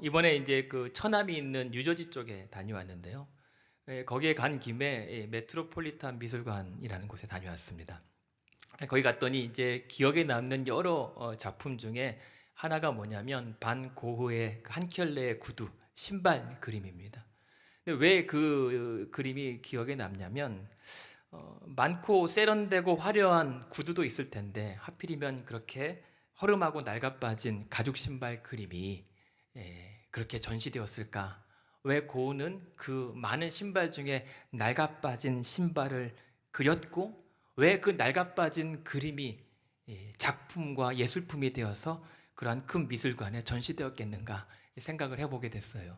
이번에 이제 그 처남이 있는 뉴저지 쪽에 다녀왔는데요. 거기에 간 김에 메트로폴리탄 미술관이라는 곳에 다녀왔습니다. 거기 갔더니 이제 기억에 남는 여러 작품 중에 하나가 뭐냐면 반 고흐의 한 켤레의 구두, 신발 그림입니다. 근데 왜 그 그림이 기억에 남냐면 많고 세련되고 화려한 구두도 있을 텐데 하필이면 그렇게 허름하고 낡아빠진 가죽 신발 그림이 그렇게 전시되었을까? 왜 고흐는 그 많은 신발 중에 낡아빠진 신발을 그렸고 왜 그 낡아빠진 그림이 작품과 예술품이 되어서 그러한 큰 미술관에 전시되었겠는가 생각을 해보게 됐어요.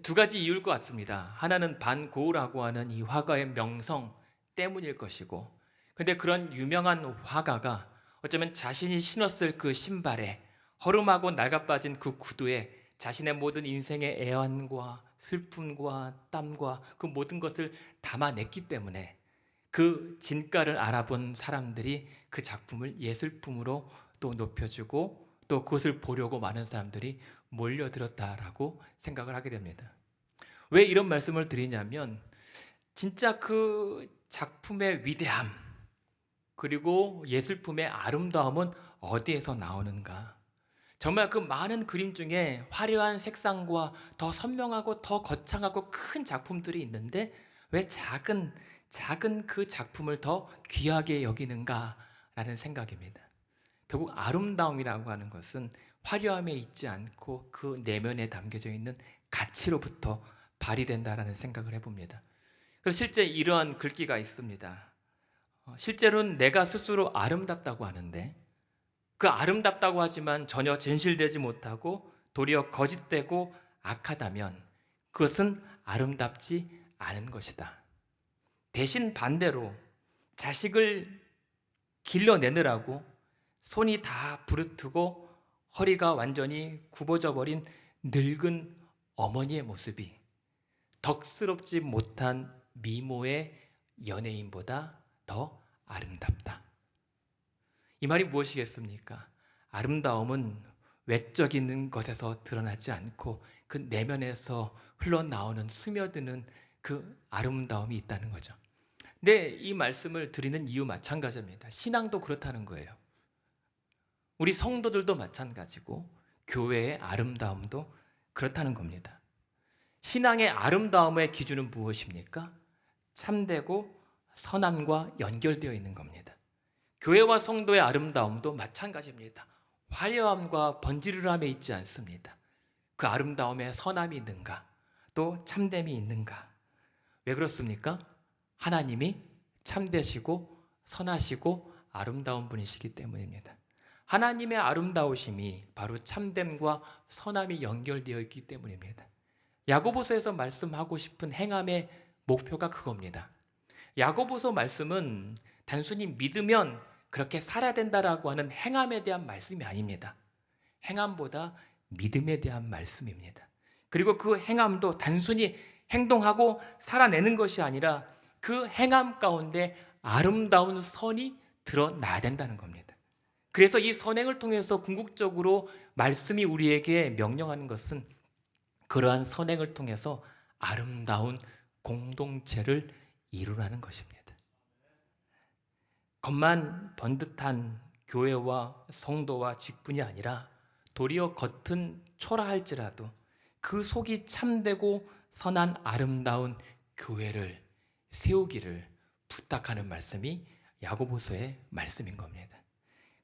두 가지 이유일 것 같습니다. 하나는 반 고흐라고 하는 이 화가의 명성 때문일 것이고, 근데 그런 유명한 화가가 어쩌면 자신이 신었을 그 신발에 허름하고 낡아빠진 그 구두에 자신의 모든 인생의 애환과 슬픔과 땀과 그 모든 것을 담아냈기 때문에 그 진가를 알아본 사람들이 그 작품을 예술품으로 또 높여주고 또 그것을 보려고 많은 사람들이 몰려들었다라고 생각을 하게 됩니다. 왜 이런 말씀을 드리냐면 진짜 그 작품의 위대함 그리고 예술품의 아름다움은 어디에서 나오는가? 정말 그 많은 그림 중에 화려한 색상과 더 선명하고 더 거창하고 큰 작품들이 있는데 왜 작은 그 작품을 더 귀하게 여기는가라는 생각입니다. 결국 아름다움이라고 하는 것은 화려함에 있지 않고 그 내면에 담겨져 있는 가치로부터 발휘된다라는 생각을 해봅니다. 그래서 실제 이러한 글귀가 있습니다. 실제로는 내가 스스로 아름답다고 하는데 그 아름답다고 하지만 전혀 진실되지 못하고 도리어 거짓되고 악하다면 그것은 아름답지 않은 것이다. 대신 반대로 자식을 길러내느라고 손이 다 부르트고 허리가 완전히 굽어져 버린 늙은 어머니의 모습이 덕스럽지 못한 미모의 연예인보다 더 아름답다. 이 말이 무엇이겠습니까? 아름다움은 외적인 것에서 드러나지 않고 그 내면에서 흘러나오는 스며드는 그 아름다움이 있다는 거죠. 근데 이 말씀을 드리는 이유 마찬가지입니다. 신앙도 그렇다는 거예요. 우리 성도들도 마찬가지고 교회의 아름다움도 그렇다는 겁니다. 신앙의 아름다움의 기준은 무엇입니까? 참되고 선함과 연결되어 있는 겁니다. 교회와 성도의 아름다움도 마찬가지입니다. 화려함과 번지르르함에 있지 않습니다. 그 아름다움에 선함이 있는가? 또 참됨이 있는가? 왜 그렇습니까? 하나님이 참되시고 선하시고 아름다운 분이시기 때문입니다. 하나님의 아름다우심이 바로 참됨과 선함이 연결되어 있기 때문입니다. 야고보서에서 말씀하고 싶은 행함의 목표가 그겁니다. 야고보서 말씀은 단순히 믿으면 그렇게 살아야 된다라고 하는 행함에 대한 말씀이 아닙니다. 행함보다 믿음에 대한 말씀입니다. 그리고 그 행함도 단순히 행동하고 살아내는 것이 아니라 그 행함 가운데 아름다운 선이 드러나야 된다는 겁니다. 그래서 이 선행을 통해서 궁극적으로 말씀이 우리에게 명령하는 것은 그러한 선행을 통해서 아름다운 공동체를 이루라는 것입니다. 겉만 번듯한 교회와 성도와 직분이 아니라 도리어 겉은 초라할지라도 그 속이 참되고 선한 아름다운 교회를 세우기를 부탁하는 말씀이 야고보서의 말씀인 겁니다.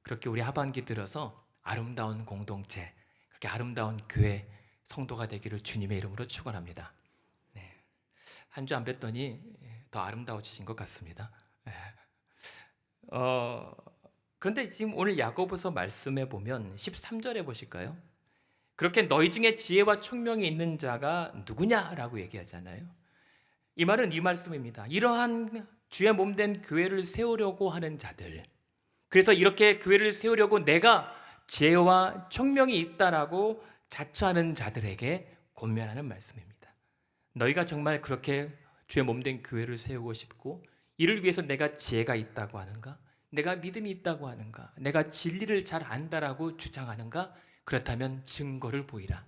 그렇게 우리 하반기 들어서 아름다운 공동체, 그렇게 아름다운 교회 성도가 되기를 주님의 이름으로 축원합니다. 네. 한 주 안 뵀더니 더 아름다워지신 것 같습니다. 그런데 지금 오늘 야고보서 말씀에 보면 13절에 보실까요? 그렇게 너희 중에 지혜와 총명이 있는 자가 누구냐라고 얘기하잖아요. 이 말은 이 말씀입니다. 이러한 주의 몸된 교회를 세우려고 하는 자들, 그래서 이렇게 교회를 세우려고 내가 지혜와 총명이 있다라고 자처하는 자들에게 권면하는 말씀입니다. 너희가 정말 그렇게 주의 몸된 교회를 세우고 싶고 이를 위해서 내가 지혜가 있다고 하는가? 내가 믿음이 있다고 하는가? 내가 진리를 잘 안다라고 주장하는가? 그렇다면 증거를 보이라.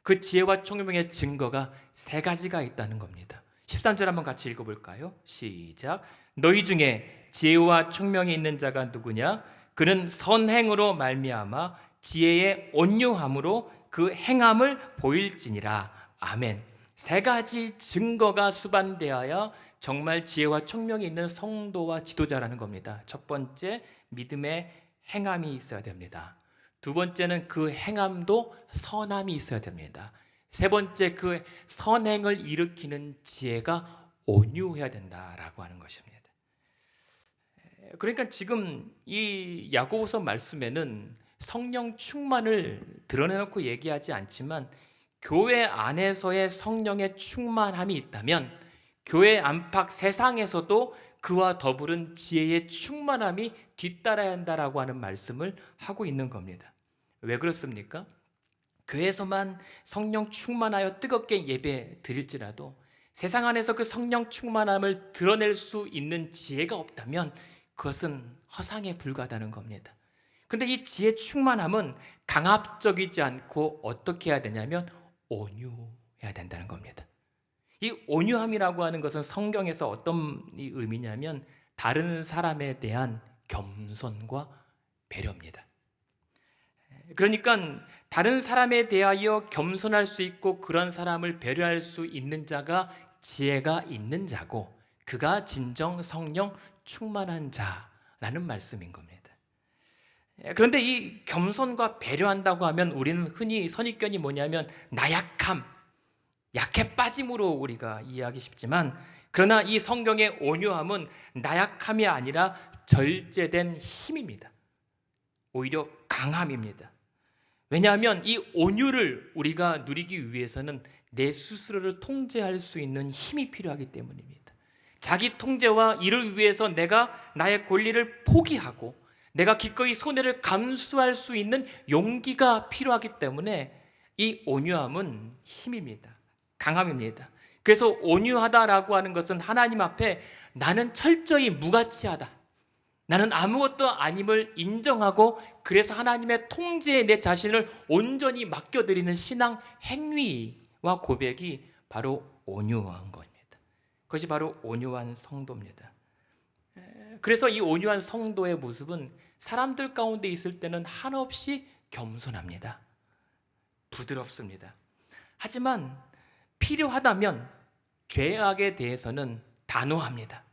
그 지혜와 총명의 증거가 세 가지가 있다는 겁니다. 13절 한번 같이 읽어볼까요? 시작. 너희 중에 지혜와 총명이 있는 자가 누구냐? 그는 선행으로 말미암아 지혜의 온유함으로 그 행함을 보일지니라. 아멘. 세 가지 증거가 수반되어야 정말 지혜와 총명이 있는 성도와 지도자라는 겁니다. 첫 번째, 믿음의 행함이 있어야 됩니다. 두 번째는 그 행함도 선함이 있어야 됩니다. 세 번째, 그 선행을 일으키는 지혜가 온유해야 된다라고 하는 것입니다. 그러니까 지금 이 야고보서 말씀에는 성령 충만을 드러내놓고 얘기하지 않지만 교회 안에서의 성령의 충만함이 있다면 교회 안팎 세상에서도 그와 더불은 지혜의 충만함이 뒤따라야 한다라고 하는 말씀을 하고 있는 겁니다. 왜 그렇습니까? 교회에서만 성령 충만하여 뜨겁게 예배 드릴지라도 세상 안에서 그 성령 충만함을 드러낼 수 있는 지혜가 없다면 그것은 허상에 불과하다는 겁니다. 그런데 이 지혜 충만함은 강압적이지 않고 어떻게 해야 되냐면 온유해야 된다는 겁니다. 이 온유함이라고 하는 것은 성경에서 어떤 의미냐면 다른 사람에 대한 겸손과 배려입니다. 그러니까 다른 사람에 대하여 겸손할 수 있고 그런 사람을 배려할 수 있는 자가 지혜가 있는 자고 그가 진정 성령 충만한 자라는 말씀인 겁니다. 그런데 이 겸손과 배려한다고 하면 우리는 흔히 선입견이 뭐냐면 나약함, 약해 빠짐으로 우리가 이해하기 쉽지만 그러나 이 성경의 온유함은 나약함이 아니라 절제된 힘입니다. 오히려 강함입니다. 왜냐하면 이 온유를 우리가 누리기 위해서는 내 스스로를 통제할 수 있는 힘이 필요하기 때문입니다. 자기 통제와 이를 위해서 내가 나의 권리를 포기하고 내가 기꺼이 손해를 감수할 수 있는 용기가 필요하기 때문에 이 온유함은 힘입니다. 강함입니다. 그래서 온유하다라고 하는 것은 하나님 앞에 나는 철저히 무가치하다, 나는 아무것도 아님을 인정하고 그래서 하나님의 통제에 내 자신을 온전히 맡겨드리는 신앙 행위와 고백이 바로 온유한 겁니다. 그것이 바로 온유한 성도입니다. 그래서 이 온유한 성도의 모습은 사람들 가운데 있을 때는 한없이 겸손합니다. 부드럽습니다. 하지만 필요하다면 죄악에 대해서는 단호합니다.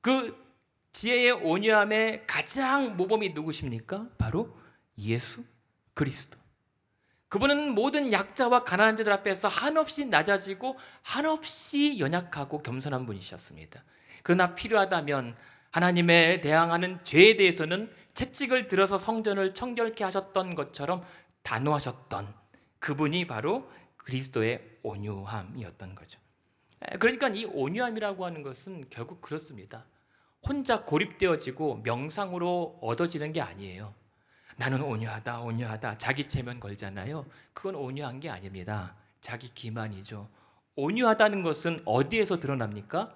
그 지혜의 온유함의 가장 모범이 누구십니까? 바로 예수 그리스도. 그분은 모든 약자와 가난한 자들 앞에서 한없이 낮아지고 한없이 연약하고 겸손한 분이셨습니다. 그러나 필요하다면 하나님에 대항하는 죄에 대해서는 채찍을 들어서 성전을 청결케 하셨던 것처럼 단호하셨던 그분이 바로 그리스도의 온유함이었던 거죠. 그러니까 이 온유함이라고 하는 것은 결국 그렇습니다. 혼자 고립되어지고 명상으로 얻어지는 게 아니에요. 나는 온유하다, 온유하다. 자기 체면 걸잖아요. 그건 온유한 게 아닙니다. 자기 기만이죠. 온유하다는 것은 어디에서 드러납니까?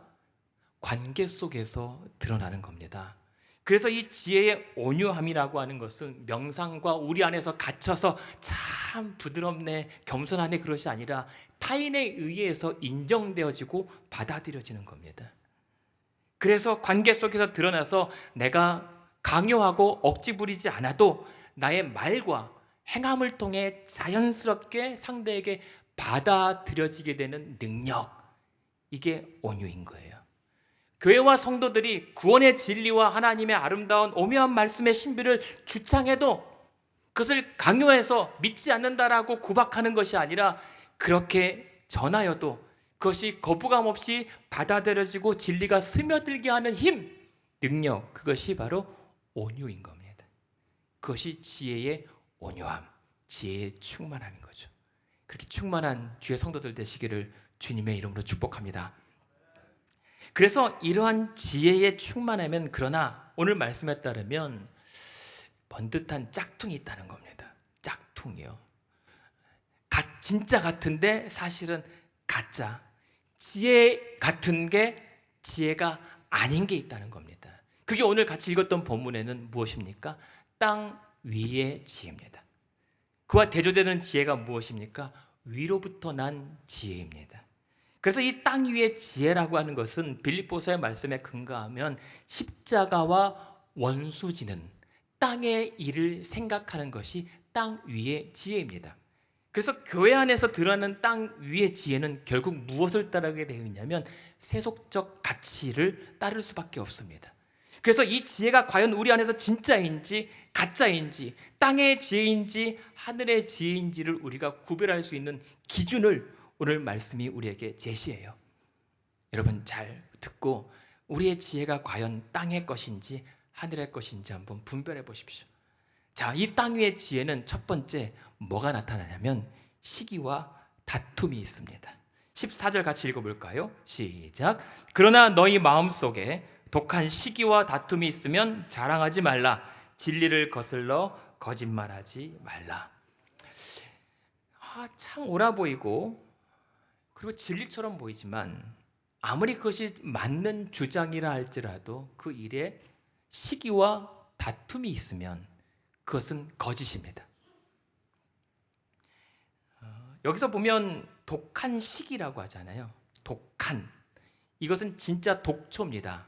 관계 속에서 드러나는 겁니다. 그래서 이 지혜의 온유함이라고 하는 것은 명상과 우리 안에서 갇혀서 참 부드럽네, 겸손하네 그것이 아니라 타인에 의해서 인정되어지고 받아들여지는 겁니다. 그래서 관계 속에서 드러나서 내가 강요하고 억지 부리지 않아도 나의 말과 행함을 통해 자연스럽게 상대에게 받아들여지게 되는 능력, 이게 온유인 거예요. 교회와 성도들이 구원의 진리와 하나님의 아름다운 오묘한 말씀의 신비를 주창해도 그것을 강요해서 믿지 않는다라고 구박하는 것이 아니라 그렇게 전하여도 그것이 거부감 없이 받아들여지고 진리가 스며들게 하는 힘, 능력, 그것이 바로 온유인 겁니다. 그것이 지혜의 온유함, 지혜의 충만함인 거죠. 그렇게 충만한 주의 성도들 되시기를 주님의 이름으로 축복합니다. 그래서 이러한 지혜의 충만함은 그러나 오늘 말씀에 따르면 번듯한 짝퉁이 있다는 겁니다. 짝퉁이요. 진짜 같은데 사실은 가짜. 지혜 같은 게 지혜가 아닌 게 있다는 겁니다. 그게 오늘 같이 읽었던 본문에는 무엇입니까? 땅 위의 지혜입니다. 그와 대조되는 지혜가 무엇입니까? 위로부터 난 지혜입니다. 그래서 이 땅 위의 지혜라고 하는 것은 빌립보서의 말씀에 근거하면 십자가와 원수지는 땅의 일을 생각하는 것이 땅 위의 지혜입니다. 그래서 교회 안에서 드러나는 땅 위의 지혜는 결국 무엇을 따르게 되어 있냐면 세속적 가치를 따를 수밖에 없습니다. 그래서 이 지혜가 과연 우리 안에서 진짜인지 가짜인지 땅의 지혜인지 하늘의 지혜인지를 우리가 구별할 수 있는 기준을 오늘 말씀이 우리에게 제시해요. 여러분 잘 듣고 우리의 지혜가 과연 땅의 것인지 하늘의 것인지 한번 분별해 보십시오. 자, 이 땅 위의 지혜는 첫 번째 뭐가 나타나냐면 시기와 다툼이 있습니다. 14절 같이 읽어볼까요? 시작. 그러나 너희 마음속에 독한 시기와 다툼이 있으면 자랑하지 말라. 진리를 거슬러 거짓말하지 말라. 참 옳아 보이고 그리고 진리처럼 보이지만 아무리 그것이 맞는 주장이라 할지라도 그 일에 시기와 다툼이 있으면 그것은 거짓입니다. 여기서 보면 독한 시기라고 하잖아요. 독한. 이것은 진짜 독초입니다.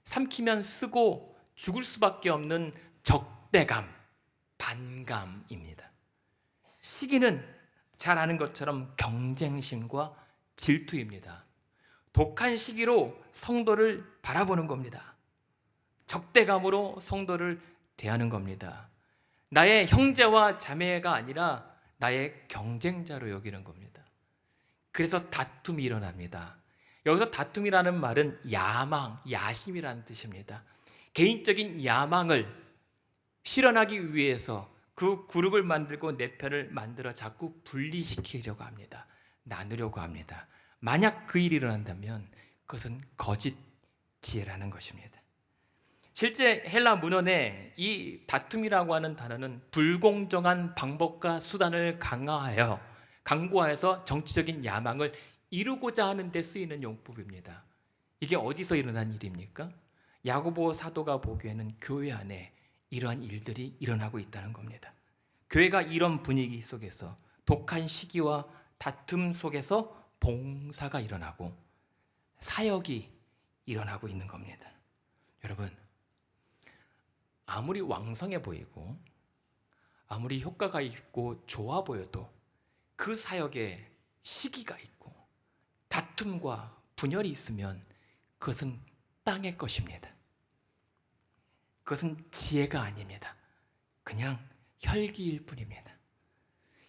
삼키면 쓰고 죽을 수밖에 없는 적대감, 반감입니다. 시기는 잘 아는 것처럼 경쟁심과 질투입니다. 독한 시기로 성도를 바라보는 겁니다. 적대감으로 성도를 대하는 겁니다. 나의 형제와 자매가 아니라 나의 경쟁자로 여기는 겁니다. 그래서 다툼이 일어납니다. 여기서 다툼이라는 말은 야망, 야심이라는 뜻입니다. 개인적인 야망을 실현하기 위해서 그 그룹을 만들고 내 편을 만들어 자꾸 분리시키려고 합니다. 나누려고 합니다. 만약 그 일이 일어난다면 그것은 거짓 지혜라는 것입니다. 실제 헬라 문헌에 이 다툼이라고 하는 단어는 불공정한 방법과 수단을 강구하여서 정치적인 야망을 이루고자 하는 데 쓰이는 용법입니다. 이게 어디서 일어난 일입니까? 야고보 사도가 보기에는 교회 안에 이러한 일들이 일어나고 있다는 겁니다. 교회가 이런 분위기 속에서 독한 시기와 다툼 속에서 봉사가 일어나고 사역이 일어나고 있는 겁니다. 여러분, 아무리 왕성해 보이고 아무리 효과가 있고 좋아 보여도 그 사역에 시기가 있고 다툼과 분열이 있으면 그것은 땅의 것입니다. 그것은 지혜가 아닙니다. 그냥 혈기일 뿐입니다.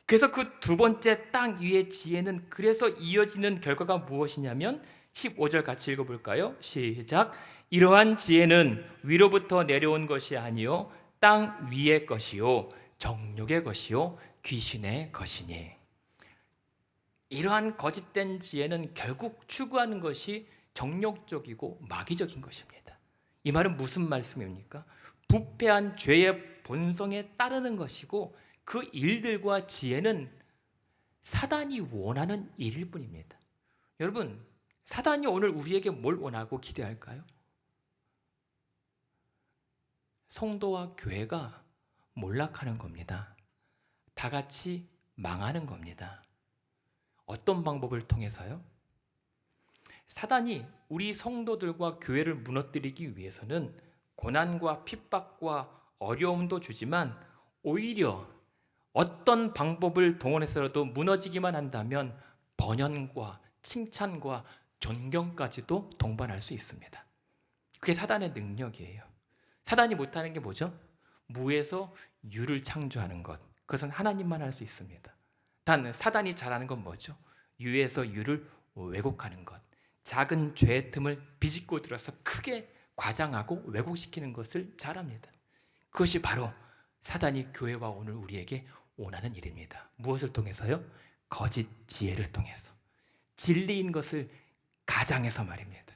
그래서 그 두 번째 땅 위의 지혜는 그래서 이어지는 결과가 무엇이냐면 15절 같이 읽어볼까요? 시작. 이러한 지혜는 위로부터 내려온 것이 아니요 땅 위의 것이요 정욕의 것이요 귀신의 것이니. 이러한 거짓된 지혜는 결국 추구하는 것이 정욕적이고 마귀적인 것입니다. 이 말은 무슨 말씀입니까? 부패한 죄의 본성에 따르는 것이고 그 일들과 지혜는 사단이 원하는 일일 뿐입니다. 여러분, 사단이 오늘 우리에게 뭘 원하고 기대할까요? 성도와 교회가 몰락하는 겁니다. 다 같이 망하는 겁니다. 어떤 방법을 통해서요? 사단이 우리 성도들과 교회를 무너뜨리기 위해서는 고난과 핍박과 어려움도 주지만 오히려 어떤 방법을 동원해서라도 무너지기만 한다면 번연과 칭찬과 존경까지도 동반할 수 있습니다. 그게 사단의 능력이에요. 사단이 못하는 게 뭐죠? 무에서 유를 창조하는 것. 그것은 하나님만 할 수 있습니다. 단 사단이 잘하는 건 뭐죠? 유에서 유를 왜곡하는 것. 작은 죄의 틈을 비집고 들어서 크게 과장하고 왜곡시키는 것을 잘합니다. 그것이 바로 사단이 교회와 오늘 우리에게 원하는 일입니다. 무엇을 통해서요? 거짓 지혜를 통해서. 진리인 것을 가장해서 말입니다.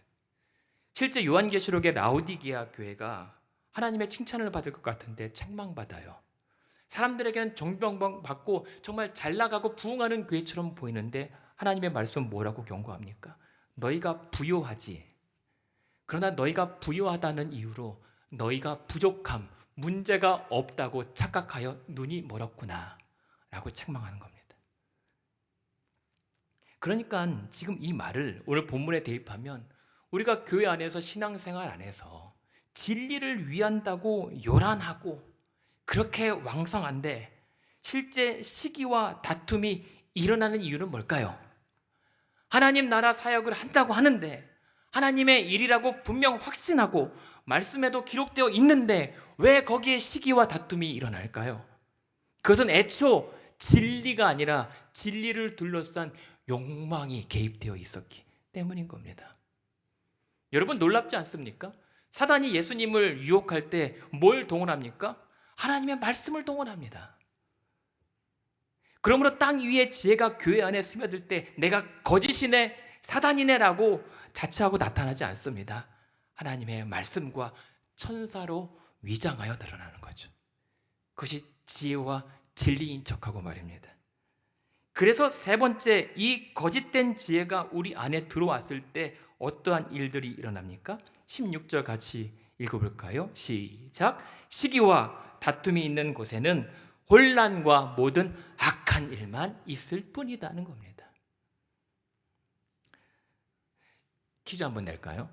실제 요한계시록의 라오디게아 교회가 하나님의 칭찬을 받을 것 같은데 책망받아요. 사람들에게는 존경받고 정말 잘 나가고 부흥하는 교회처럼 보이는데 하나님의 말씀은 뭐라고 경고합니까? 너희가 부요하지. 그러나 너희가 부요하다는 이유로 너희가 부족함, 문제가 없다고 착각하여 눈이 멀었구나 라고 책망하는 겁니다. 그러니까 지금 이 말을 오늘 본문에 대입하면 우리가 교회 안에서 신앙생활 안에서 진리를 위한다고 요란하고 그렇게 왕성한데 실제 시기와 다툼이 일어나는 이유는 뭘까요? 하나님 나라 사역을 한다고 하는데 하나님의 일이라고 분명 확신하고 말씀에도 기록되어 있는데 왜 거기에 시기와 다툼이 일어날까요? 그것은 애초 진리가 아니라 진리를 둘러싼 욕망이 개입되어 있었기 때문인 겁니다. 여러분 놀랍지 않습니까? 사단이 예수님을 유혹할 때 뭘 동원합니까? 하나님의 말씀을 동원합니다. 그러므로 땅 위에 지혜가 교회 안에 스며들 때 내가 거짓이네 사단이네라고 자처하고 나타나지 않습니다. 하나님의 말씀과 천사로 위장하여 드러나는 거죠. 그것이 지혜와 진리인 척하고 말입니다. 그래서 세 번째, 이 거짓된 지혜가 우리 안에 들어왔을 때 어떠한 일들이 일어납니까? 16절 같이 읽어볼까요? 시작. 시기와 다툼이 있는 곳에는 혼란과 모든 악한 일만 있을 뿐이다는 겁니다. 퀴즈 한번 낼까요?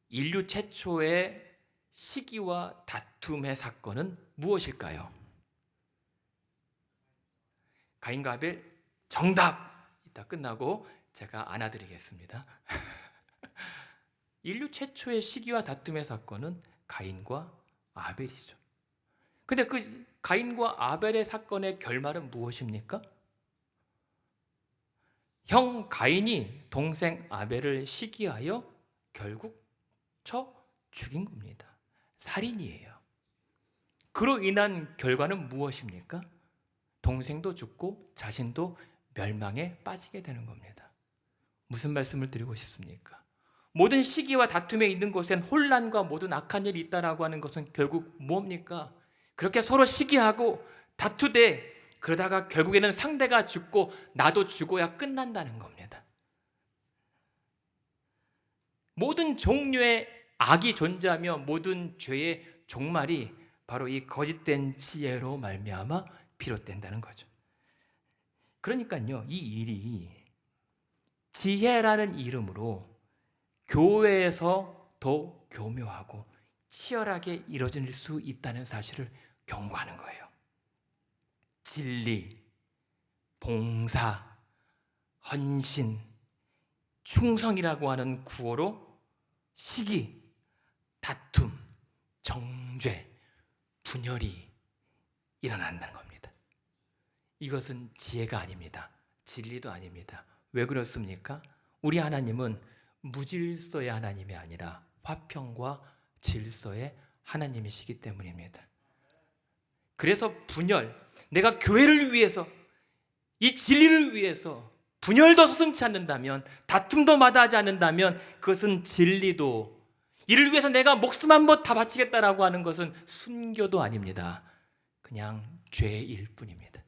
인류 최초의 시기와 다툼의 사건은 무엇일까요? 가인과 아벨 정답! 이따 끝나고 제가 안아드리겠습니다. 인류 최초의 시기와 다툼의 사건은 가인과 아벨이죠. 근데 그 가인과 아벨의 사건의 결말은 무엇입니까? 형 가인이 동생 아벨을 시기하여 결국 쳐 죽인 겁니다. 살인이에요. 그로 인한 결과는 무엇입니까? 동생도 죽고 자신도 멸망에 빠지게 되는 겁니다. 무슨 말씀을 드리고 싶습니까? 모든 시기와 다툼에 있는 곳엔 혼란과 모든 악한 일이 있다라고 하는 것은 결국 뭡니까? 그렇게 서로 시기하고 다투되 그러다가 결국에는 상대가 죽고 나도 죽어야 끝난다는 겁니다. 모든 종류의 악이 존재하며 모든 죄의 종말이 바로 이 거짓된 지혜로 말미암아 비롯된다는 거죠. 그러니까요, 이 일이 지혜라는 이름으로 교회에서 더 교묘하고 치열하게 이루어질 수 있다는 사실을 경고하는 거예요. 진리, 봉사, 헌신, 충성이라고 하는 구호로 시기, 다툼, 정죄, 분열이 일어난다는 겁니다. 이것은 지혜가 아닙니다. 진리도 아닙니다. 왜 그렇습니까? 우리 하나님은 무질서의 하나님이 아니라 화평과 질서의 하나님이시기 때문입니다. 그래서 분열, 내가 교회를 위해서 이 진리를 위해서 분열도 서슴지 않는다면, 다툼도 마다하지 않는다면 그것은 진리도, 이를 위해서 내가 목숨 한 번 다 바치겠다라고 하는 것은 순교도 아닙니다. 그냥 죄일 뿐입니다.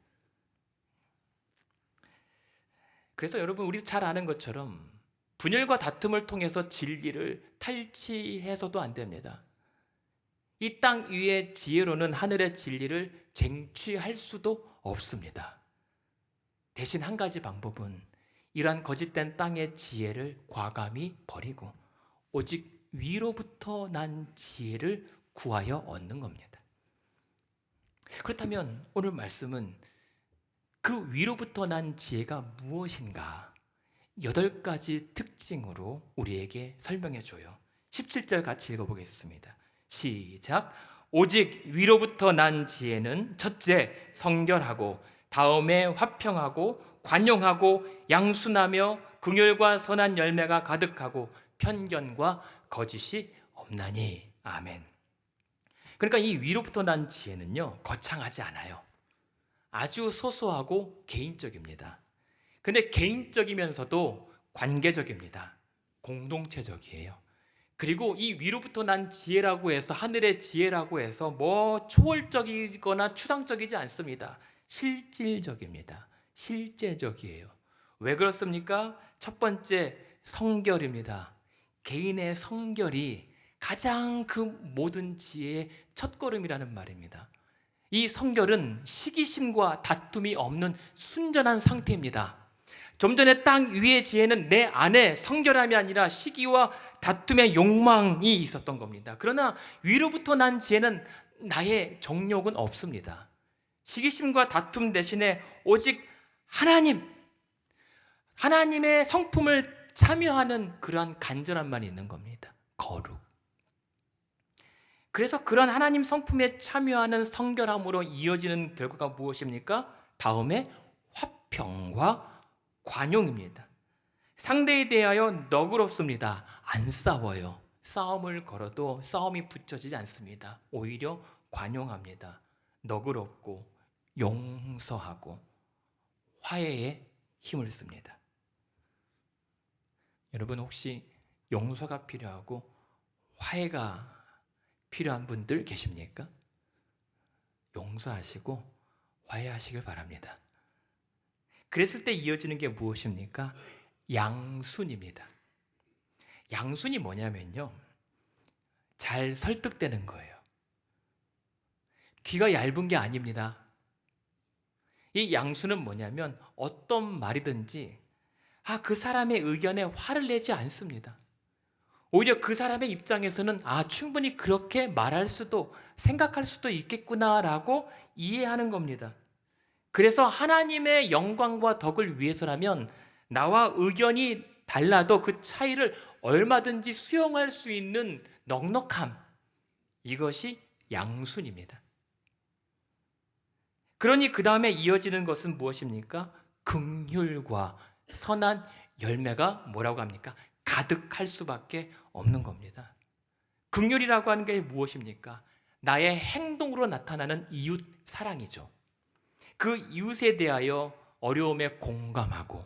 그래서 여러분, 우리 잘 아는 것처럼 분열과 다툼을 통해서 진리를 탈취해서도 안 됩니다. 이 땅 위의 지혜로는 하늘의 진리를 쟁취할 수도 없습니다. 대신 한 가지 방법은 이러한 거짓된 땅의 지혜를 과감히 버리고 오직 위로부터 난 지혜를 구하여 얻는 겁니다. 그렇다면 오늘 말씀은 그 위로부터 난 지혜가 무엇인가 8가지 특징으로 우리에게 설명해 줘요. 17절 같이 읽어보겠습니다. 시작. 오직 위로부터 난 지혜는 첫째 성결하고 다음에 화평하고 관용하고 양순하며 긍휼과 선한 열매가 가득하고 편견과 거짓이 없나니. 아멘. 그러니까 이 위로부터 난 지혜는요, 거창하지 않아요. 아주 소소하고 개인적입니다. 근데 개인적이면서도 관계적입니다. 공동체적이에요. 그리고 이 위로부터 난 지혜라고 해서, 하늘의 지혜라고 해서 뭐 초월적이거나 추상적이지 않습니다. 실질적입니다. 실제적이에요. 왜 그렇습니까? 첫 번째, 성결입니다. 개인의 성결이 가장 그 모든 지혜의 첫걸음이라는 말입니다. 이 성결은 시기심과 다툼이 없는 순전한 상태입니다. 좀 전에 땅 위의 지혜는 내 안에 성결함이 아니라 시기와 다툼의 욕망이 있었던 겁니다. 그러나 위로부터 난 지혜는 나의 정욕은 없습니다. 시기심과 다툼 대신에 오직 하나님의 성품을 참여하는 그러한 간절함만 있는 겁니다. 거룩. 그래서 그런 하나님 성품에 참여하는 성결함으로 이어지는 결과가 무엇입니까? 다음에 화평과 관용입니다. 상대에 대하여 너그럽습니다. 안 싸워요. 싸움을 걸어도 싸움이 붙여지지 않습니다. 오히려 관용합니다. 너그럽고 용서하고 화해에 힘을 씁니다. 여러분 혹시 용서가 필요하고 화해가 필요한 분들 계십니까? 용서하시고 화해하시길 바랍니다. 그랬을 때 이어지는 게 무엇입니까? 양순입니다. 양순이 뭐냐면요, 잘 설득되는 거예요. 귀가 얇은 게 아닙니다. 이 양순은 뭐냐면 어떤 말이든지 그 사람의 의견에 화를 내지 않습니다. 오히려 그 사람의 입장에서는 충분히 그렇게 말할 수도 생각할 수도 있겠구나라고 이해하는 겁니다. 그래서 하나님의 영광과 덕을 위해서라면 나와 의견이 달라도 그 차이를 얼마든지 수용할 수 있는 넉넉함, 이것이 양순입니다. 그러니 그 다음에 이어지는 것은 무엇입니까? 긍휼과 선한 열매가 뭐라고 합니까? 가득할 수밖에 없는 겁니다. 긍휼이라고 하는 게 무엇입니까? 나의 행동으로 나타나는 이웃 사랑이죠. 그 이웃에 대하여 어려움에 공감하고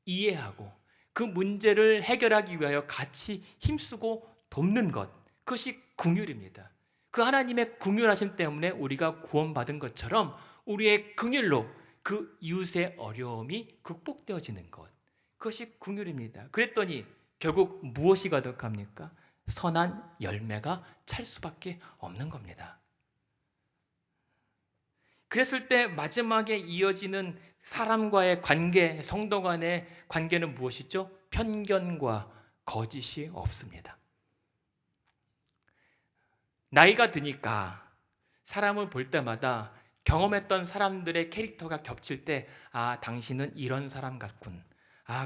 이해하고 그 문제를 해결하기 위하여 같이 힘쓰고 돕는 것, 그것이 긍휼입니다. 그 하나님의 긍휼하심 때문에 우리가 구원받은 것처럼 우리의 긍휼로 그 이웃의 어려움이 극복되어지는 것, 그것이 긍휼입니다. 그랬더니 결국 무엇이 가득합니까? 선한 열매가 찰 수밖에 없는 겁니다. 그랬을 때 마지막에 이어지는 사람과의 관계, 성도 간의 관계는 무엇이죠? 편견과 거짓이 없습니다. 나이가 드니까 사람을 볼 때마다 경험했던 사람들의 캐릭터가 겹칠 때 당신은 이런 사람 같군,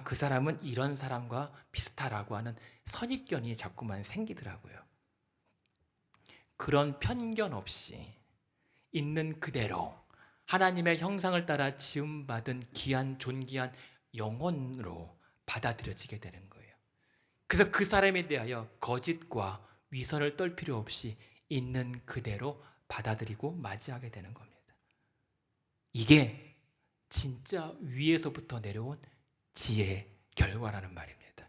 그 사람은 이런 사람과 비슷하라고 하는 선입견이 자꾸만 생기더라고요. 그런 편견 없이 있는 그대로 하나님의 형상을 따라 지음받은 귀한 존귀한 영혼으로 받아들여지게 되는 거예요. 그래서 그 사람에 대하여 거짓과 위선을 떨 필요 없이 있는 그대로 받아들이고 맞이하게 되는 겁니다. 이게 진짜 위에서부터 내려온 지혜의 결과라는 말입니다.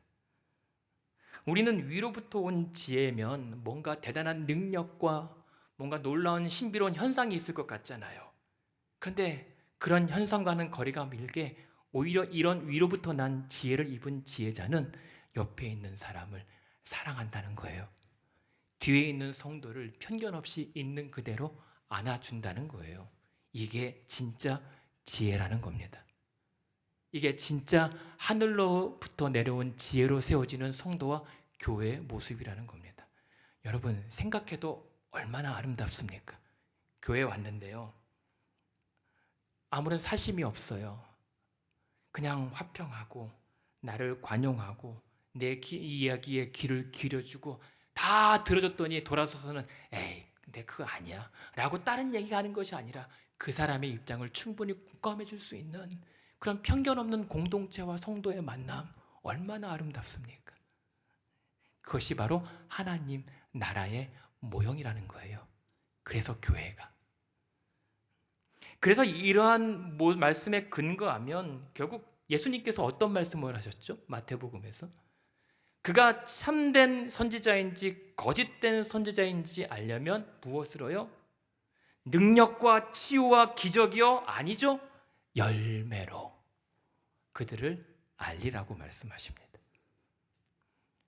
우리는 위로부터 온 지혜면 뭔가 대단한 능력과 뭔가 놀라운 신비로운 현상이 있을 것 같잖아요. 그런데 그런 현상과는 거리가 멀게 오히려 이런 위로부터 난 지혜를 입은 지혜자는 옆에 있는 사람을 사랑한다는 거예요. 뒤에 있는 성도를 편견 없이 있는 그대로 안아준다는 거예요. 이게 진짜 지혜라는 겁니다. 이게 진짜 하늘로부터 내려온 지혜로 세워지는 성도와 교회의 모습이라는 겁니다. 여러분 생각해도 얼마나 아름답습니까? 교회에 왔는데요, 아무런 사심이 없어요. 그냥 화평하고 나를 관용하고 내 이야기에 귀를 기울여주고 다 들어줬더니 돌아서서는 에이 근데 그거 아니야 라고 다른 얘기가 하는 것이 아니라 그 사람의 입장을 충분히 공감해 줄 수 있는 그런 편견 없는 공동체와 성도의 만남, 얼마나 아름답습니까? 그것이 바로 하나님 나라의 모형이라는 거예요. 그래서 교회가, 그래서 이러한 말씀에 근거하면 결국 예수님께서 어떤 말씀을 하셨죠? 마태복음에서 그가 참된 선지자인지 거짓된 선지자인지 알려면 무엇으로요? 능력과 치유와 기적이요? 아니죠. 열매로 그들을 알리라고 말씀하십니다.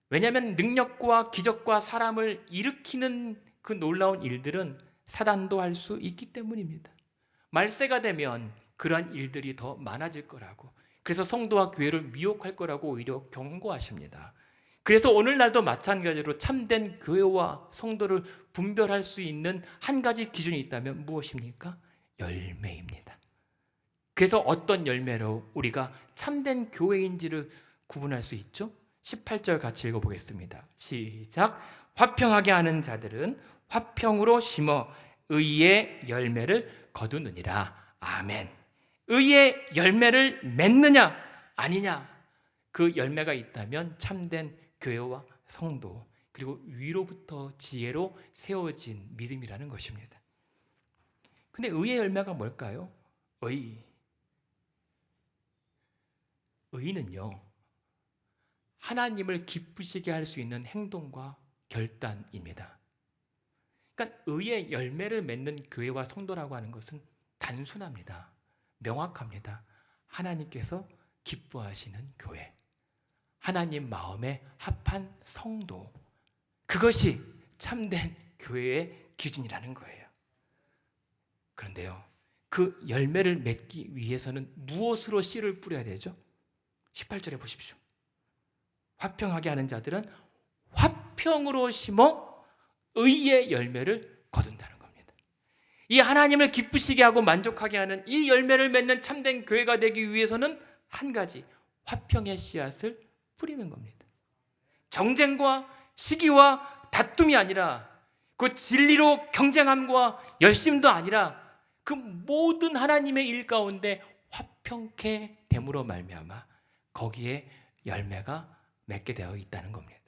왜냐하면 능력과 기적과 사람을 일으키는 그 놀라운 일들은 사단도 할 수 있기 때문입니다. 말세가 되면 그러한 일들이 더 많아질 거라고, 그래서 성도와 교회를 미혹할 거라고 오히려 경고하십니다. 그래서 오늘날도 마찬가지로 참된 교회와 성도를 분별할 수 있는 한 가지 기준이 있다면 무엇입니까? 열매입니다. 그래서 어떤 열매로 우리가 참된 교회인지를 구분할 수 있죠? 18절 같이 읽어보겠습니다. 시작. 화평하게 하는 자들은 화평으로 심어 의의 열매를 거두느니라. 아멘. 의의 열매를 맺느냐 아니냐, 그 열매가 있다면 참된 교회와 성도, 그리고 위로부터 지혜로 세워진 믿음이라는 것입니다. 근데 의의 열매가 뭘까요? 의는요, 하나님을 기쁘시게 할 수 있는 행동과 결단입니다. 그러니까 의의 열매를 맺는 교회와 성도라고 하는 것은 단순합니다. 명확합니다. 하나님께서 기뻐하시는 교회, 하나님 마음에 합한 성도, 그것이 참된 교회의 기준이라는 거예요. 그런데요, 그 열매를 맺기 위해서는 무엇으로 씨를 뿌려야 되죠? 18절에 보십시오. 화평하게 하는 자들은 화평으로 심어 의의 열매를 거둔다는 겁니다. 이 하나님을 기쁘시게 하고 만족하게 하는 이 열매를 맺는 참된 교회가 되기 위해서는 한 가지, 화평의 씨앗을 뿌리는 겁니다. 정쟁과 시기와 다툼이 아니라, 그 진리로 경쟁함과 열심도 아니라, 그 모든 하나님의 일 가운데 화평케 됨으로 말미암아 거기에 열매가 맺게 되어 있다는 겁니다.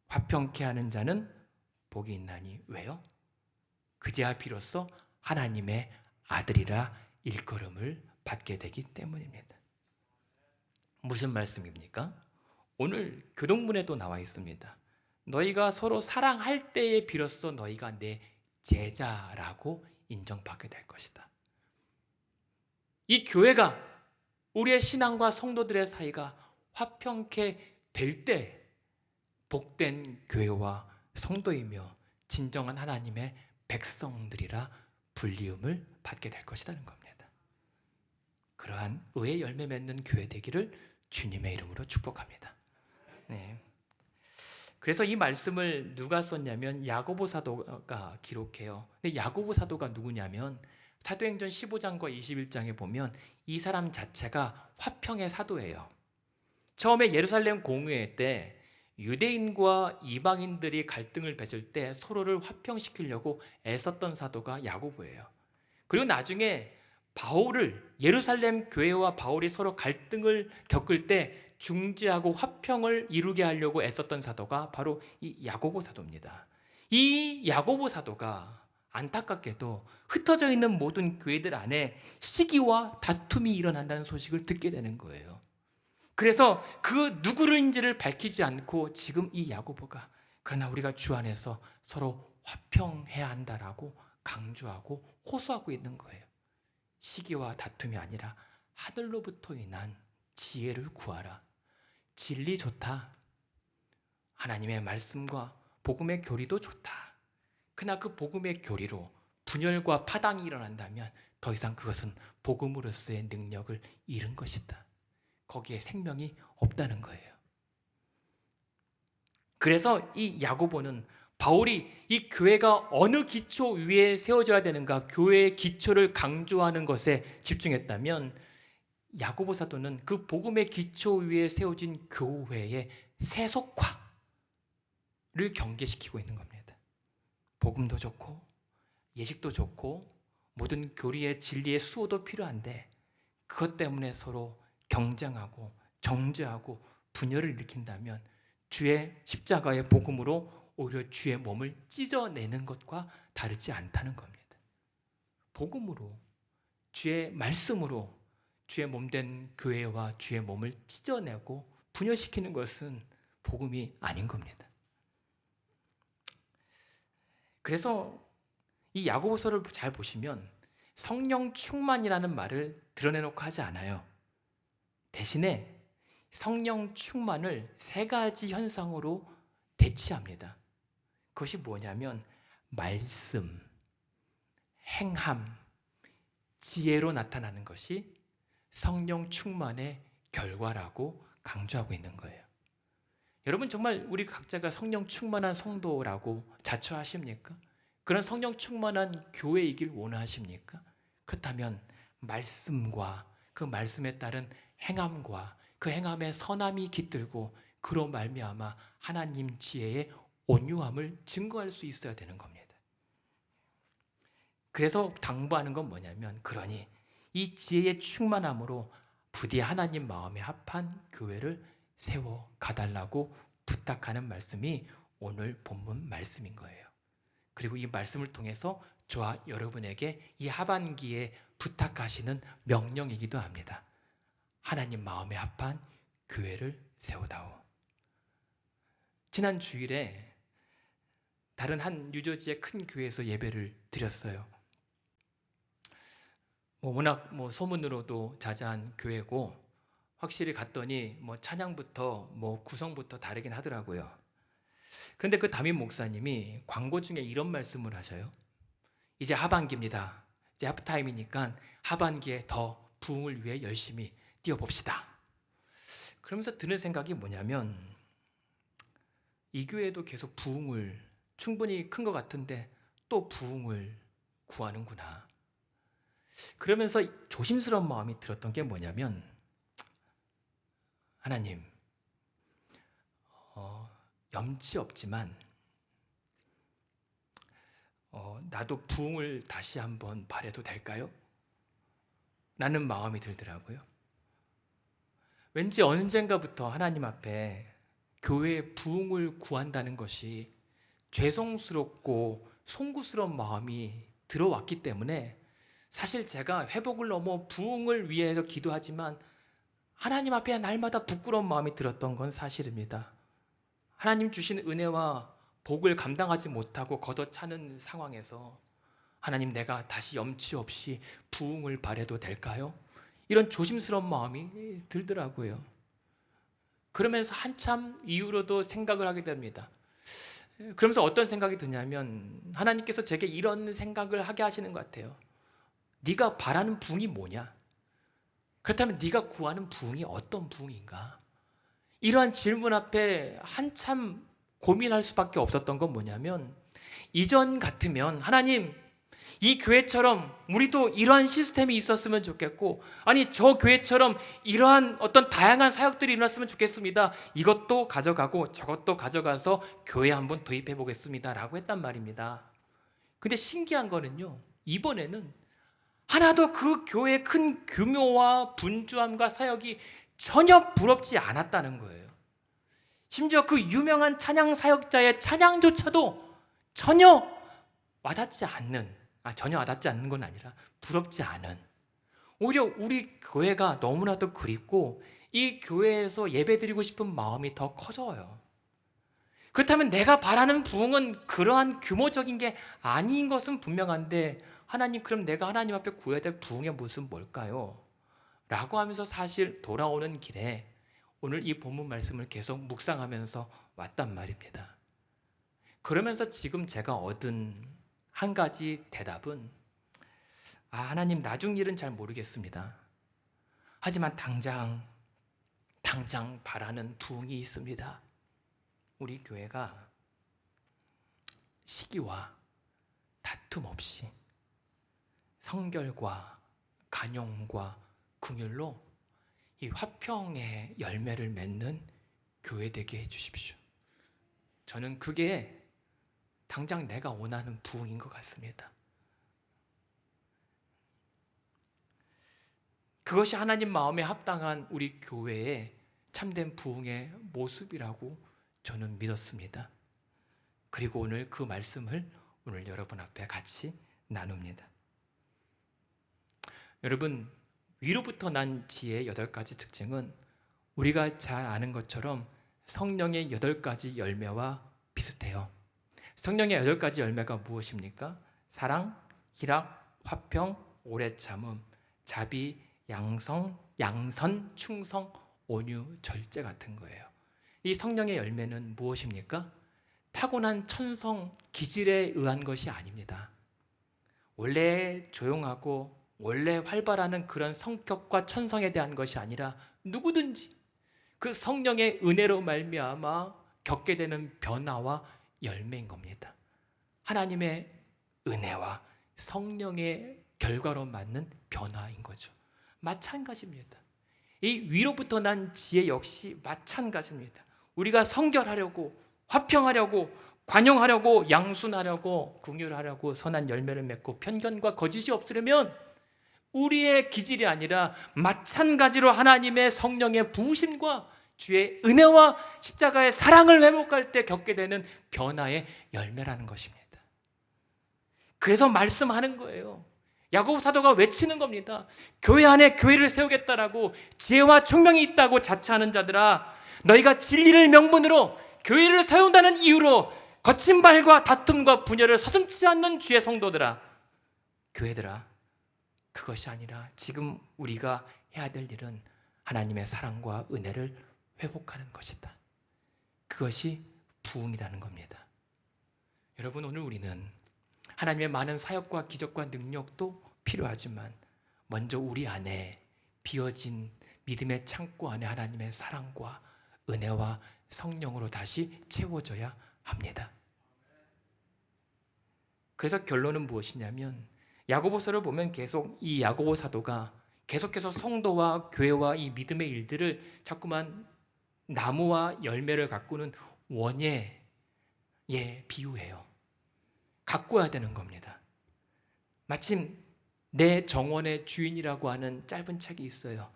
화평케 하는 자는 복이 있나니, 왜요? 그제야 비로소 하나님의 아들이라 일컬음을 받게 되기 때문입니다. 무슨 말씀입니까? 오늘 교동문에도 나와 있습니다. 너희가 서로 사랑할 때에 비로소 너희가 내 제자라고 인정받게 될 것이다. 이 교회가, 우리의 신앙과 성도들의 사이가 화평케 될 때 복된 교회와 성도이며 진정한 하나님의 백성들이라 불리움을 받게 될 것이라는 겁니다. 그러한 의의 열매 맺는 교회 되기를 주님의 이름으로 축복합니다. 네. 그래서 이 말씀을 누가 썼냐면 야고보 사도가 기록해요. 근데 야고보 사도가 누구냐면 사도행전 15장과 21장에 보면 이 사람 자체가 화평의 사도예요. 처음에 예루살렘 공의회 때 유대인과 이방인들이 갈등을 빚을 때 서로를 화평시키려고 애썼던 사도가 야고보예요. 그리고 나중에 바울을, 예루살렘 교회와 바울이 서로 갈등을 겪을 때 중지하고 화평을 이루게 하려고 애썼던 사도가 바로 이 야고보 사도입니다. 이 야고보 사도가 안타깝게도 흩어져 있는 모든 교회들 안에 시기와 다툼이 일어난다는 소식을 듣게 되는 거예요. 그래서 그 누구인지를 밝히지 않고 지금 이 야고보가, 그러나 우리가 주 안에서 서로 화평해야 한다라고 강조하고 호소하고 있는 거예요. 시기와 다툼이 아니라 하늘로부터 인한 지혜를 구하라. 진리 좋다. 하나님의 말씀과 복음의 교리도 좋다. 그러나 그 복음의 교리로 분열과 파당이 일어난다면 더 이상 그것은 복음으로서의 능력을 잃은 것이다. 거기에 생명이 없다는 거예요. 그래서 이 야고보는 바울이 이 교회가 어느 기초 위에 세워져야 되는가, 교회의 기초를 강조하는 것에 집중했다면 야고보 사도는 그 복음의 기초 위에 세워진 교회의 세속화를 경계시키고 있는 겁니다. 복음도 좋고 예식도 좋고 모든 교리의 진리의 수호도 필요한데 그것 때문에 서로 경쟁하고 정죄하고 분열을 일으킨다면 주의 십자가의 복음으로 오히려 주의 몸을 찢어내는 것과 다르지 않다는 겁니다. 복음으로, 주의 말씀으로 주의 몸된 교회와 주의 몸을 찢어내고 분열시키는 것은 복음이 아닌 겁니다. 그래서 이 야고보서를 잘 보시면 성령 충만이라는 말을 드러내놓고 하지 않아요. 대신에 성령 충만을 세 가지 현상으로 대치합니다. 그것이 뭐냐면 말씀, 행함, 지혜로 나타나는 것이 성령 충만의 결과라고 강조하고 있는 거예요. 여러분 정말 우리 각자가 성령 충만한 성도라고 자처하십니까? 그런 성령 충만한 교회이길 원하십니까? 그렇다면 말씀과 그 말씀에 따른 행함과 그 행함에 선함이 깃들고 그로 말미암아 하나님 지혜의 온유함을 증거할 수 있어야 되는 겁니다. 그래서 당부하는 건 뭐냐면 그러니 이 지혜의 충만함으로 부디 하나님 마음에 합한 교회를 세워 가달라고 부탁하는 말씀이 오늘 본문 말씀인 거예요. 그리고 이 말씀을 통해서 저와 여러분에게 이 하반기에 부탁하시는 명령이기도 합니다. 하나님 마음에 합한 교회를 세우다오. 지난 주일에 다른 한 뉴저지의 큰 교회에서 예배를 드렸어요. 워낙 소문으로도 자자한 교회고 확실히 갔더니 찬양부터 구성부터 다르긴 하더라고요. 그런데 그 담임 목사님이 광고 중에 이런 말씀을 하셔요. 이제 하반기입니다. 이제 하프타임이니까 하반기에 더 부흥을 위해 열심히 뛰어봅시다. 그러면서 드는 생각이 뭐냐면 이 교회도 계속 부흥을 충분히 큰 것 같은데 또 부흥을 구하는구나. 그러면서 조심스러운 마음이 들었던 게 뭐냐면 하나님, 염치 없지만 나도 부흥을 다시 한번 바라도 될까요? 라는 마음이 들더라고요. 왠지 언젠가부터 하나님 앞에 교회의 부흥을 구한다는 것이 죄송스럽고 송구스러운 마음이 들어왔기 때문에 사실 제가 회복을 넘어 부흥을 위해서 기도하지만 하나님 앞에 날마다 부끄러운 마음이 들었던 건 사실입니다. 하나님 주신 은혜와 복을 감당하지 못하고 걷어차는 상황에서 하나님, 내가 다시 염치 없이 부흥을 바라도 될까요? 이런 조심스러운 마음이 들더라고요. 그러면서 한참 이후로도 생각을 하게 됩니다. 그러면서 어떤 생각이 드냐면 하나님께서 제게 이런 생각을 하게 하시는 것 같아요. 네가 바라는 부흥이 뭐냐? 그렇다면 네가 구하는 부흥이 어떤 부흥인가? 이러한 질문 앞에 한참 고민할 수밖에 없었던 건 뭐냐면 이전 같으면 하나님, 이 교회처럼 우리도 이러한 시스템이 있었으면 좋겠고, 아니 저 교회처럼 이러한 어떤 다양한 사역들이 일어났으면 좋겠습니다. 이것도 가져가고 저것도 가져가서 교회에 한번 도입해 보겠습니다 라고 했단 말입니다. 근데 신기한 거는요, 이번에는 하나도 그 교회의 큰 규모와 분주함과 사역이 전혀 부럽지 않았다는 거예요. 심지어 그 유명한 찬양 사역자의 찬양조차도 전혀 와닿지 않는 건 아니라 부럽지 않은, 오히려 우리 교회가 너무나도 그립고 이 교회에서 예배드리고 싶은 마음이 더 커져요. 그렇다면 내가 바라는 부흥은 그러한 규모적인 게 아닌 것은 분명한데 하나님, 그럼 내가 하나님 앞에 구해야 될 부흥의 모습은 뭘까요? 라고 하면서 사실 돌아오는 길에 오늘 이 본문 말씀을 계속 묵상하면서 왔단 말입니다. 그러면서 지금 제가 얻은 한 가지 대답은 하나님, 나중 일은 잘 모르겠습니다. 하지만 당장 바라는 부흥이 있습니다. 우리 교회가 시기와 다툼 없이 성결과 간용과 긍휼로 이 화평의 열매를 맺는 교회 되게 해주십시오. 저는 그게 당장 내가 원하는 부흥인 것 같습니다. 그것이 하나님 마음에 합당한 우리 교회의 참된 부흥의 모습이라고 저는 믿었습니다. 그리고 오늘 그 말씀을 오늘 여러분 앞에 같이 나눕니다. 여러분, 위로부터 난 지혜의 8가지 특징은 우리가 잘 아는 것처럼 성령의 8가지 열매와 비슷해요. 성령의 8가지 열매가 무엇입니까? 사랑, 희락, 화평, 오래 참음, 자비, 양선, 충성, 온유, 절제 같은 거예요. 이 성령의 열매는 무엇입니까? 타고난 천성 기질에 의한 것이 아닙니다. 원래 조용하고 원래 활발하는 그런 성격과 천성에 대한 것이 아니라 누구든지 그 성령의 은혜로 말미암아 겪게 되는 변화와 열매인 겁니다. 하나님의 은혜와 성령의 결과로 맞는 변화인 거죠. 마찬가지입니다. 이 위로부터 난 지혜 역시 마찬가지입니다. 우리가 성결하려고, 화평하려고, 관용하려고, 양순하려고, 긍휼하려고, 선한 열매를 맺고 편견과 거짓이 없으려면 우리의 기질이 아니라 마찬가지로 하나님의 성령의 부으심과 주의 은혜와 십자가의 사랑을 회복할 때 겪게 되는 변화의 열매라는 것입니다. 그래서 말씀하는 거예요. 야고보 사도가 외치는 겁니다. 교회 안에 교회를 세우겠다라고, 지혜와 총명이 있다고 자처하는 자들아, 너희가 진리를 명분으로 교회를 세운다는 이유로 거친 말과 다툼과 분열을 서슴지 않는 주의 성도들아, 교회들아, 그것이 아니라 지금 우리가 해야 될 일은 하나님의 사랑과 은혜를 회복하는 것이다. 그것이 부흥이라는 겁니다. 여러분, 오늘 우리는 하나님의 많은 사역과 기적과 능력도 필요하지만 먼저 우리 안에 비어진 믿음의 창고 안에 하나님의 사랑과 은혜와 성령으로 다시 채워져야 합니다. 그래서 결론은 무엇이냐면, 야고보서를 보면 계속 이 야고보 사도가 계속해서 성도와 교회와 이 믿음의 일들을 자꾸만 나무와 열매를 가꾸는 원예에 비유해요. 가꿔야 되는 겁니다. 마침 내 정원의 주인이라고 하는 짧은 책이 있어요.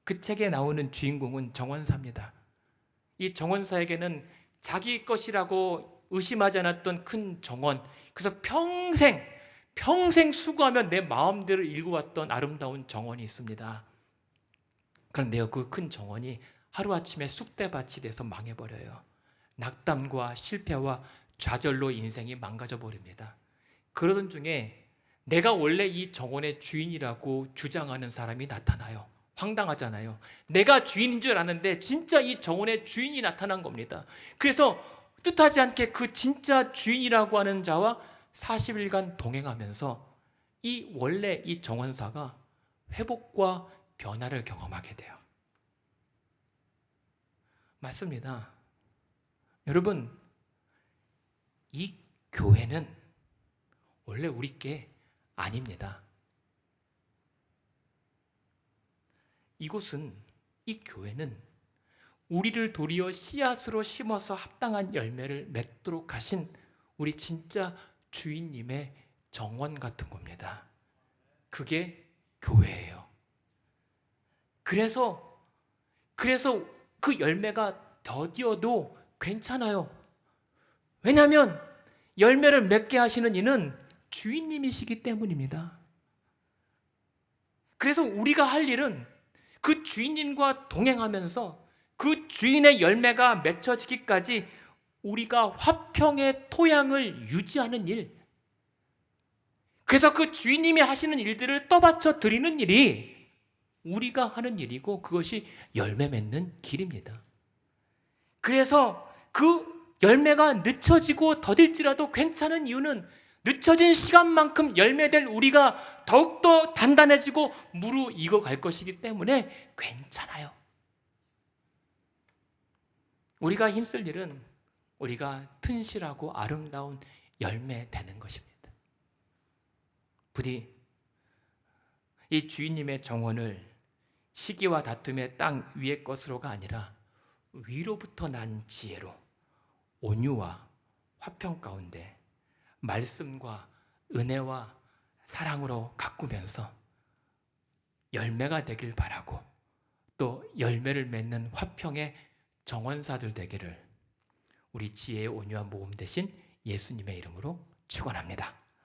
그 책에 나오는 주인공은 정원사입니다. 이 정원사에게는 자기 것이라고 의심하지 않았던 큰 정원, 그래서 평생 수고하며 내 마음대로 일구었던 아름다운 정원이 있습니다. 그런데요, 그 큰 정원이 하루아침에 쑥대밭이 돼서 망해버려요. 낙담과 실패와 좌절로 인생이 망가져 버립니다. 그러던 중에 내가 원래 이 정원의 주인이라고 주장하는 사람이 나타나요. 황당하잖아요. 내가 주인인 줄 아는데 진짜 이 정원의 주인이 나타난 겁니다. 그래서 뜻하지 않게 그 진짜 주인이라고 하는 자와 40일간 동행하면서 원래 이 정원사가 회복과 변화를 경험하게 돼요. 맞습니다. 여러분, 이 교회는 원래 우리 게 아닙니다. 이 교회는 우리를 도리어 씨앗으로 심어서 합당한 열매를 맺도록 하신 우리 진짜 주인님의 정원 같은 겁니다. 그게 교회예요. 그래서 그 열매가 더디어도 괜찮아요. 왜냐하면 열매를 맺게 하시는 이는 주인님이시기 때문입니다. 그래서 우리가 할 일은 그 주인님과 동행하면서 그 주인의 열매가 맺혀지기까지 우리가 화평의 토양을 유지하는 일, 그래서 그 주인님이 하시는 일들을 떠받쳐 드리는 일이 우리가 하는 일이고, 그것이 열매 맺는 길입니다. 그래서 그 열매가 늦춰지고 더딜지라도 괜찮은 이유는 늦춰진 시간만큼 열매될 우리가 더욱더 단단해지고 무르익어갈 것이기 때문에 괜찮아요. 우리가 힘쓸 일은 우리가 튼실하고 아름다운 열매 되는 것입니다. 부디 이 주인님의 정원을 시기와 다툼의 땅 위의 것으로가 아니라 위로부터 난 지혜로 온유와 화평 가운데 말씀과 은혜와 사랑으로 가꾸면서 열매가 되길 바라고, 또 열매를 맺는 화평의 정원사들 되기를 우리 지혜의 온유한 모험 되신 예수님의 이름으로 축원합니다.